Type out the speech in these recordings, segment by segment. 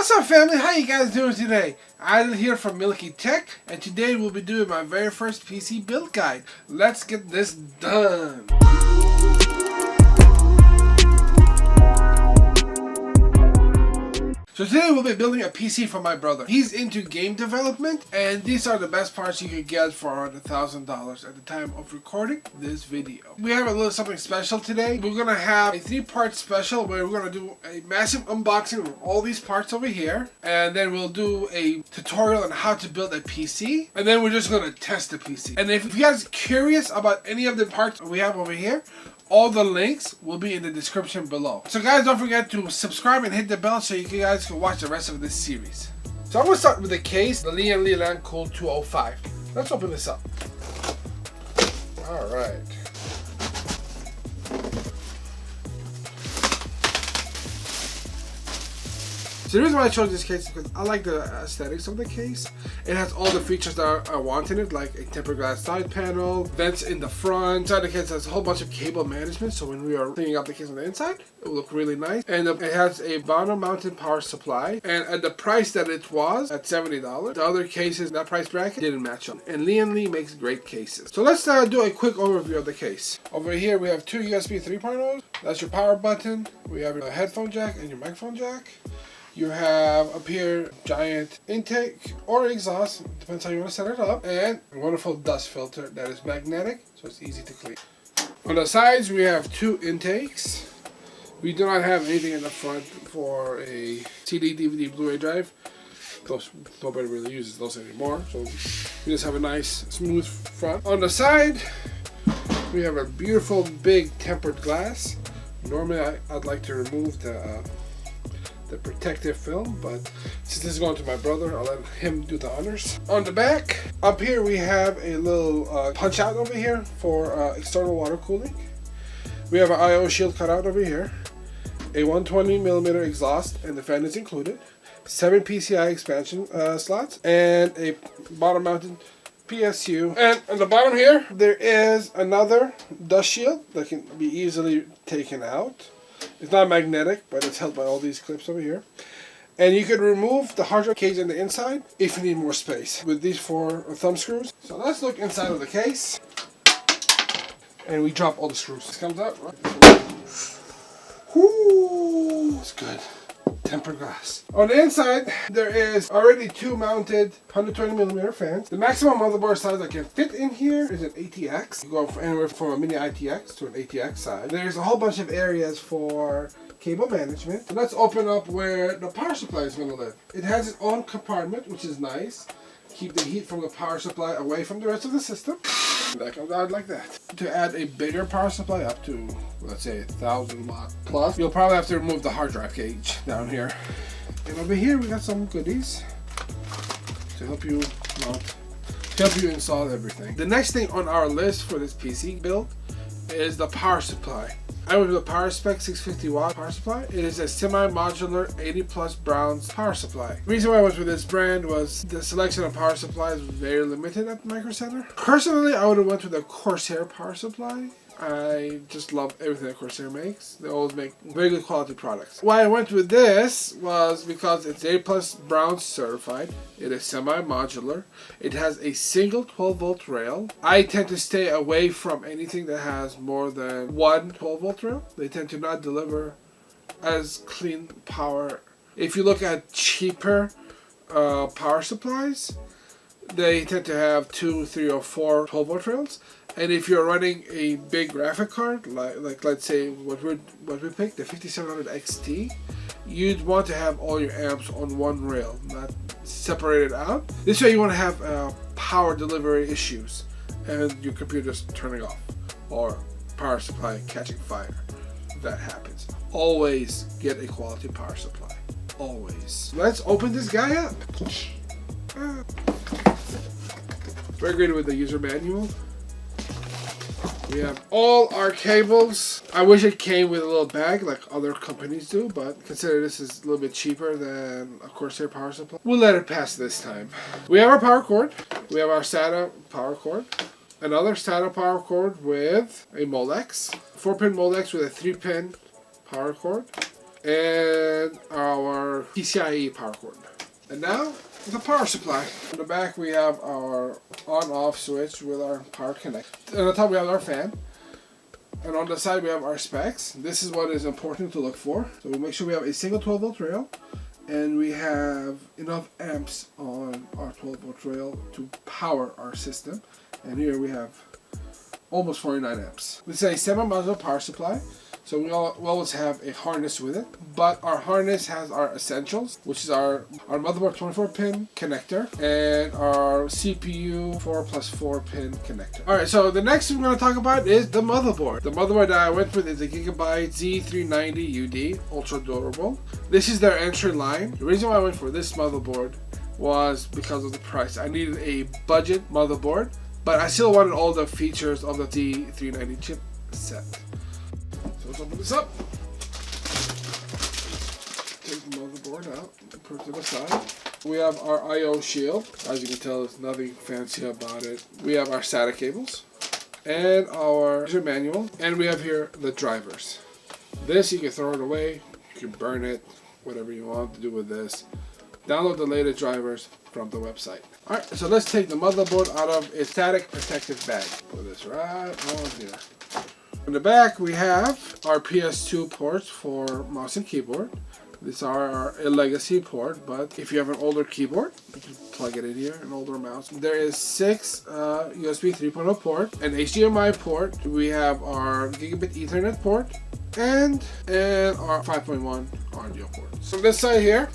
What's up, family? How you guys doing today? Idle here from Milky Tech, and today we'll be doing my very first PC build guide. Let's get this done. So today we'll be building a PC for my brother. He's into game development, and these are the best parts you could get for around $1,000 at the time of recording this video. We have a little something special today. We're gonna have a 3-part special where we're gonna do a massive unboxing of all these parts over here, and then we'll do a tutorial on how to build a PC, and then we're just gonna test the PC. And if you guys are curious about any of the parts we have over here, all the links will be in the description below. So guys, don't forget to subscribe and hit the bell so you guys can watch the rest of this series. So I'm going to start with the case, the Lian Cool 205. Let's open this up. Alright. So the reason why I chose this case is because I like the aesthetics of the case. It has all the features that I want in it, like a tempered glass side panel, vents in the front. Inside the case has a whole bunch of cable management, so when we are cleaning up the case on the inside, it will look really nice. And it has a bottom mounted power supply. And at the price that it was, at $70, the other cases in that price bracket didn't match up. And Lian makes great cases. So let's do a quick overview of the case. Over here we have two USB 3.0s. That's your power button. We have a headphone jack and your microphone jack. You have up here giant intake or exhaust, depends how you want to set it up, and a wonderful dust filter that is magnetic, so it's easy to clean. On the sides we have two intakes. We do not have anything in the front for a CD, DVD, Blu-ray drive. Those, nobody really uses those anymore, so we just have a nice smooth front. On the side we have a beautiful big tempered glass. Normally I'd like to remove the protective film, but since this is going to my brother, I'll let him do the honors. On the back, up here we have a little punch out over here for external water cooling. We have an I/O shield cut out over here, a 120mm exhaust, and the fan is included, 7 PCI expansion slots, and a bottom mounted PSU. And on the bottom here, there is another dust shield that can be easily taken out. It's not magnetic, but it's held by all these clips over here. And you can remove the hard drive case in the inside if you need more space with these 4 thumb screws. So let's look inside of the case. And we drop all the screws. This comes out, right? Whoo, it's good. Tempered glass. On the inside, there is already 2 mounted 120mm fans. The maximum motherboard size that can fit in here is an ATX. You go anywhere from a mini ITX to an ATX size. There's a whole bunch of areas for cable management. So let's open up where the power supply is going to live. It has its own compartment, which is nice. Keep the heat from the power supply away from the rest of the system. That comes out like that. To add a bigger power supply up to, let's say, 1,000 watt plus, you'll probably have to remove the hard drive cage down here. And over here we got some goodies to help you mount, to help you install everything. The next thing on our list for this PC build is the power supply. I went with a PowerSpec 650 watt power supply. It is a semi-modular 80 plus Browns power supply. The reason why I went with this brand was the selection of power supplies was very limited at Micro Center. Personally, I would have went with a Corsair power supply. I just love everything that Corsair makes. They always make very good quality products. Why I went with this was because it's A+ Browns certified. It is semi-modular. It has a single 12-volt rail. I tend to stay away from anything that has more than one 12-volt rail. They tend to not deliver as clean power. If you look at cheaper power supplies, they tend to have 2, 3, or 4 12-volt rails. And if you're running a big graphic card, like let's say what we picked, the 5700 XT, you'd want to have all your amps on one rail, not separated out. This way you want to have power delivery issues and your computer's turning off or power supply catching fire. If that happens, always get a quality power supply. Always. Let's open this guy up. Very great with the user manual. We have all our cables. I wish it came with a little bag like other companies do, but consider this is a little bit cheaper than a Corsair power supply. We'll let it pass this time. We have our power cord. We have our SATA power cord. Another SATA power cord with a Molex. 4-pin Molex with a 3-pin power cord. and our PCIe power cord. And now, the power supply. On the back we have our on-off switch with our power connect. On the top we have our fan. And on the side we have our specs. This is what is important to look for. So we make sure we have a single 12 volt rail. And we have enough amps on our 12 volt rail to power our system. And here we have almost 49 amps. This is a 7-module power supply. So we always have a harness with it, but our harness has our essentials, which is our motherboard 24-pin connector and our CPU 4+4-pin connector. Alright, so the next thing we're going to talk about is the motherboard. The motherboard that I went with is a Gigabyte Z390 UD, ultra durable. This is their entry line. The reason why I went for this motherboard was because of the price. I needed a budget motherboard, but I still wanted all the features of the Z390 chip set. So let's open this up. Take the motherboard out and put it to the side. We have our I/O shield. As you can tell, there's nothing fancy about it. We have our SATA cables and our user manual. And we have here the drivers. This, you can throw it away. You can burn it. Whatever you want to do with this. Download the latest drivers from the website. Alright, so let's take the motherboard out of its static protective bag. Put this right on here. In the back we have our PS2 ports for mouse and keyboard. These are a legacy port, but if you have an older keyboard, you can plug it in here, an older mouse. There is 6 USB 3.0 port, an HDMI port. We have our Gigabit Ethernet port, and our 5.1 audio port. So this side here,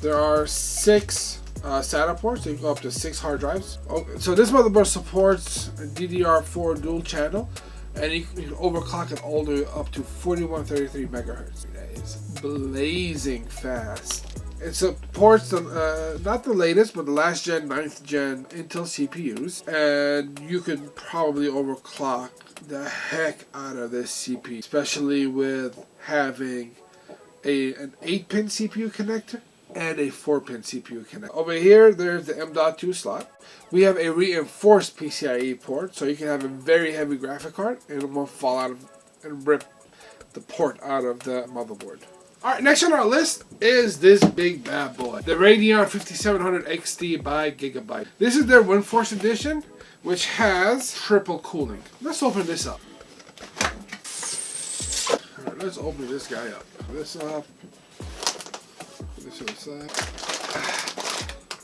there are 6 SATA ports, so you can go up to 6 hard drives. Okay, so this motherboard supports DDR4 dual channel, and you can overclock it all the way up to 4133 megahertz. That is blazing fast. It supports not the latest, but the last gen, 9th gen Intel CPUs, and you could probably overclock the heck out of this CPU, especially with having an 8-pin CPU connector and a 4-pin CPU connector. Over here, there's the M.2 slot. We have a reinforced PCIe port, so you can have a very heavy graphic card and it won't fall out of and rip the port out of the motherboard. Alright, next on our list is this big bad boy, the Radeon 5700 XT by Gigabyte. This is their WindForce edition, which has triple cooling. Let's open this up. Alright, let's open this guy up. This up. This to the side.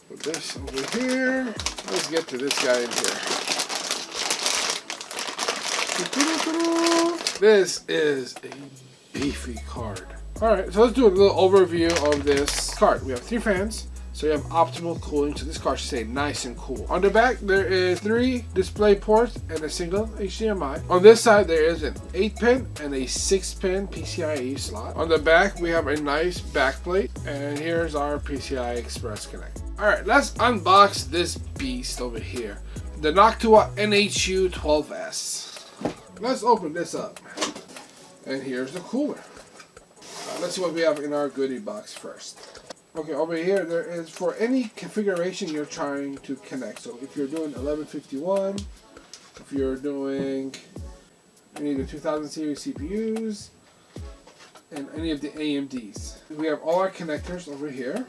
Put this over here. Let's get to this guy in here. This is a beefy card. Alright, so let's do a little overview of this card. We have 3 fans, so you have optimal cooling, so this card should stay nice and cool. On the back, there is 3 display ports and a single HDMI. On this side, there is an 8-pin and a 6-pin PCIe slot. On the back, we have a nice backplate, and here's our PCI Express Connect. Alright, let's unbox this beast over here. The Noctua NHU12S. Let's open this up. And here's the cooler. Let's see what we have in our goodie box first. Okay, over here there is for any configuration you're trying to connect. So if you're doing 1151, if you're doing any of the 2000 series CPUs, and any of the AMDs. We have all our connectors over here.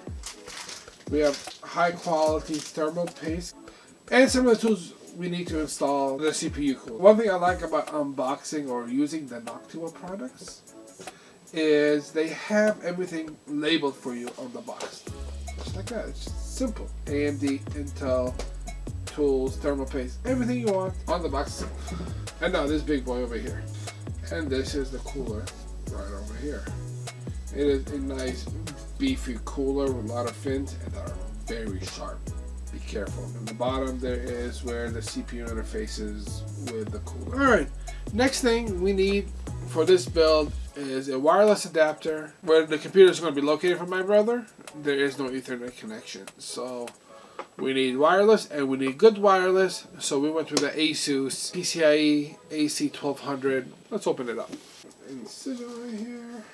We have high quality thermal paste, and some of the tools we need to install the CPU cooler. One thing I like about unboxing or using the Noctua products is they have everything labeled for you on the box. Just like that. It's simple. AMD, Intel, tools, thermal paste, everything you want on the box. And now this big boy over here. And this is the cooler right over here. It is a nice beefy cooler with a lot of fins and that are very sharp. Be careful. On the bottom there is where the CPU interfaces with the cooler. Alright, next thing we need for this build is a wireless adapter. Where the computer is going to be located for my brother, there is no Ethernet connection. So we need wireless, and we need good wireless. So we went with the ASUS PCIe AC1200. Let's open it up. Incision right here.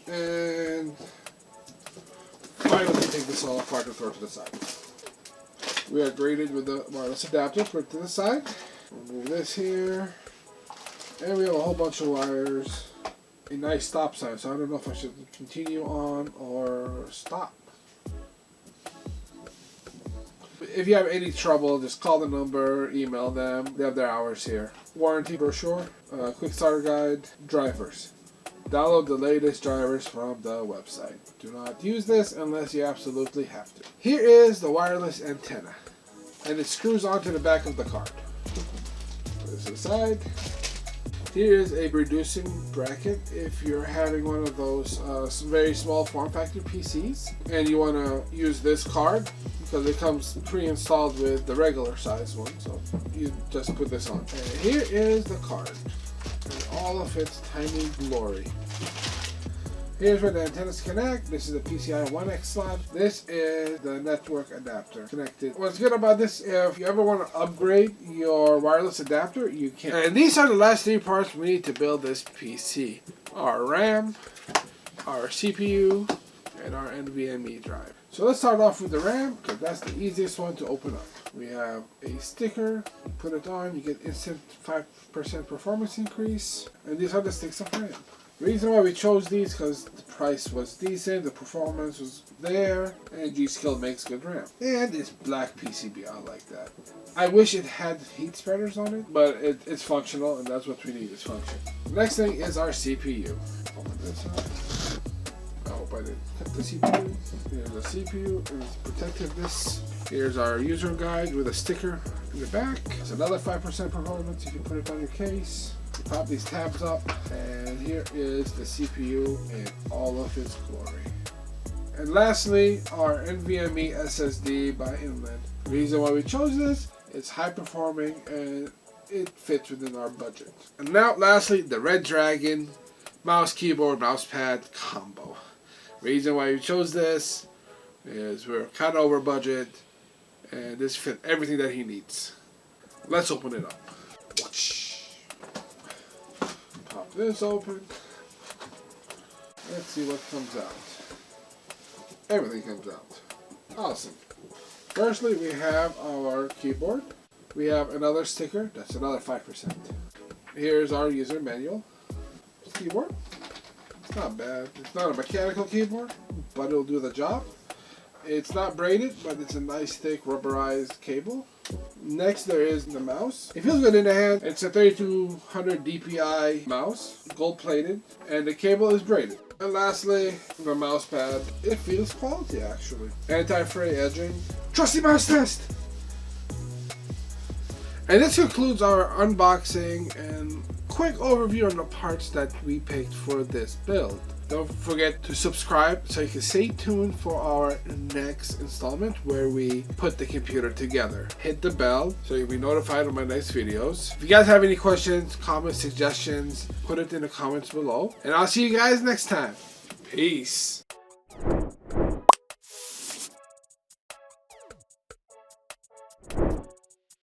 And finally take this all apart and throw it to the side. We are graded with the wireless adapter. Put it to the side. Remove this here. And we have a whole bunch of wires a nice stop sign, so I don't know if I should continue on or stop. If you have any trouble, just call the number, email them. They have their hours here. Warranty brochure, quick starter guide, drivers. Download the latest drivers from the website. Do not use this unless you absolutely have to. Here is the wireless antenna, and it screws onto the back of the card. Put this aside. Here is a reducing bracket if you're having one of those very small form factor PCs and you want to use this card, because it comes pre-installed with the regular size one, so you just put this on. And here is the card in all of its tiny glory. Here's where the antennas connect. This is the PCI 1X slot. This is the network adapter connected. What's good about this, if you ever want to upgrade your wireless adapter, you can. And these are the last three parts we need to build this PC. Our RAM, our CPU, and our NVMe drive. So let's start off with the RAM, because that's the easiest one to open up. We have a sticker, you put it on, you get instant 5% performance increase, and these are the sticks of RAM. The reason why we chose these, because the price was decent, the performance was there, and G.Skill makes good RAM. And it's black PCB, I like that. I wish it had heat spreaders on it, but it's functional, and that's what we need, is function. Next thing is our CPU. Open this up. I hope I didn't cut the CPU. Here's the CPU, it's protectiveness. Here's our user guide with a sticker in the back. It's another 5% performance if you put it on your case. You pop these tabs up, and here is the CPU in all of its glory. And lastly, our NVMe SSD by Inland. The reason why we chose this, it's high performing and it fits within our budget. And now lastly, the Redragon mouse, keyboard, mouse pad combo. Reason why we chose this is we're kind of over budget, and this fit everything that he needs. Let's open it up. Pop this open. Let's see what comes out. Everything comes out. Awesome. Firstly, we have our keyboard. We have another sticker. That's another 5%. Here's our user manual. Keyboard. It's not bad. It's not a mechanical keyboard, but it'll do the job. It's not braided, but it's a nice thick rubberized cable. Next, there is the mouse. It feels good in the hand. It's a 3200 DPI mouse, gold plated, and the cable is braided. And lastly, the mouse pad. It feels quality, actually. Anti-fray edging. Trusty mouse test! And this concludes our unboxing and quick overview on the parts that we picked for this build. Don't forget to subscribe so you can stay tuned for our next installment where we put the computer together. Hit the bell so you'll be notified of my next videos. If you guys have any questions, comments, suggestions, put it in the comments below. And I'll see you guys next time. Peace.